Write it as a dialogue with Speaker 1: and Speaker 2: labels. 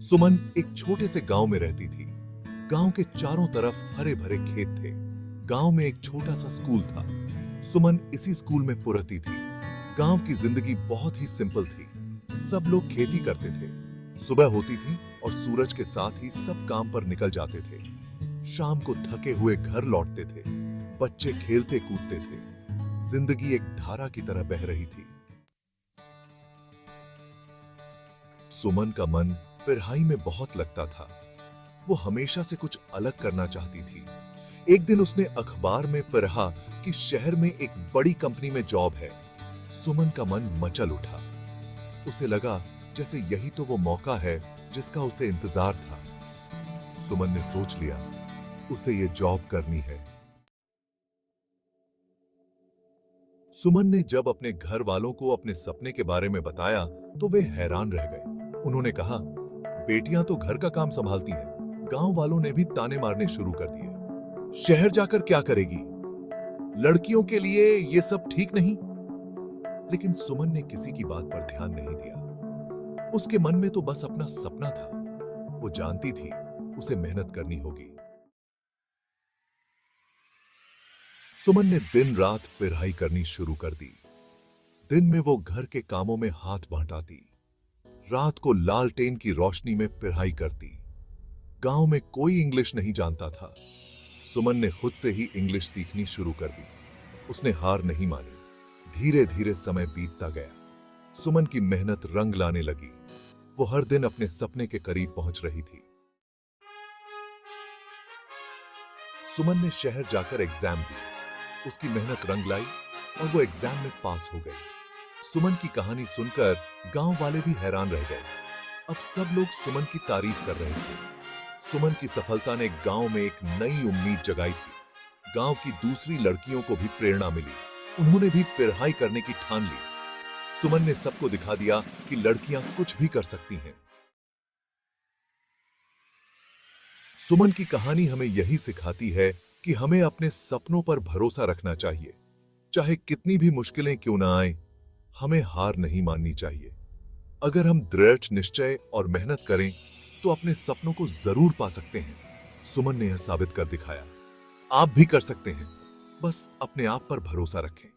Speaker 1: सुमन एक छोटे से गांव में रहती थी। गांव के चारों तरफ हरे भरे खेत थे। गांव में एक छोटा सा स्कूल था। सुमन इसी स्कूल में पढ़ती थी। गांव की जिंदगी बहुत ही सिंपल थी। सब लोग खेती करते थे। सुबह होती थी और सूरज के साथ ही सब काम पर निकल जाते थे। शाम को थके हुए घर लौटते थे। बच्चे खेलते कूदते थे। जिंदगी एक धारा की तरह बह रही थी। सुमन का मन पढ़ाई में बहुत लगता था। वो हमेशा से कुछ अलग करना चाहती थी। एक दिन उसने अखबार में पढ़ा कि शहर में एक बड़ी कंपनी में जॉब है। सुमन का मन मचल उठा। उसे लगा जैसे यही तो वो मौका है जिसका उसे इंतजार था। सुमन ने सोच लिया उसे ये जॉब करनी है। सुमन ने जब अपने घर वालों को अपने सपने के बारे में बताया तो वे हैरान रह गए। उन्होंने कहा, बेटियां तो घर का काम संभालती हैं। गांव वालों ने भी ताने मारने शुरू कर दिए। शहर जाकर क्या करेगी? लड़कियों के लिए ये सब ठीक नहीं। लेकिन सुमन ने किसी की बात पर ध्यान नहीं दिया। उसके मन में तो बस अपना सपना था। वो जानती थी उसे मेहनत करनी होगी। सुमन ने दिन रात पढ़ाई करनी शुरू कर दी। दिन में वो घर के कामों में हाथ बंटाती। रात को लालटेन की रोशनी में पढ़ाई करती। गांव में कोई इंग्लिश नहीं जानता था। सुमन ने खुद से ही इंग्लिश सीखनी शुरू कर दी। उसने हार नहीं मानी। धीरे धीरे समय बीतता गया। सुमन की मेहनत रंग लाने लगी। वो हर दिन अपने सपने के करीब पहुंच रही थी। सुमन ने शहर जाकर एग्जाम दी। उसकी मेहनत रंग लाई और वो एग्जाम में पास हो गई। सुमन की कहानी सुनकर गांव वाले भी हैरान रह गए। अब सब लोग सुमन की तारीफ कर रहे थे। सुमन की सफलता ने गांव में एक नई उम्मीद जगाई थी। गांव की दूसरी लड़कियों को भी प्रेरणा मिली। उन्होंने भी पढ़ाई करने की ठान ली। सुमन ने सबको दिखा दिया कि लड़कियां कुछ भी कर सकती हैं। सुमन की कहानी हमें यही सिखाती है कि हमें अपने सपनों पर भरोसा रखना चाहिए। चाहे कितनी भी मुश्किलें क्यों ना आए, हमें हार नहीं माननी चाहिए। अगर हम दृढ़ निश्चय और मेहनत करें तो अपने सपनों को जरूर पा सकते हैं। सुमन ने यह साबित कर दिखाया। आप भी कर सकते हैं। बस अपने आप पर भरोसा रखें।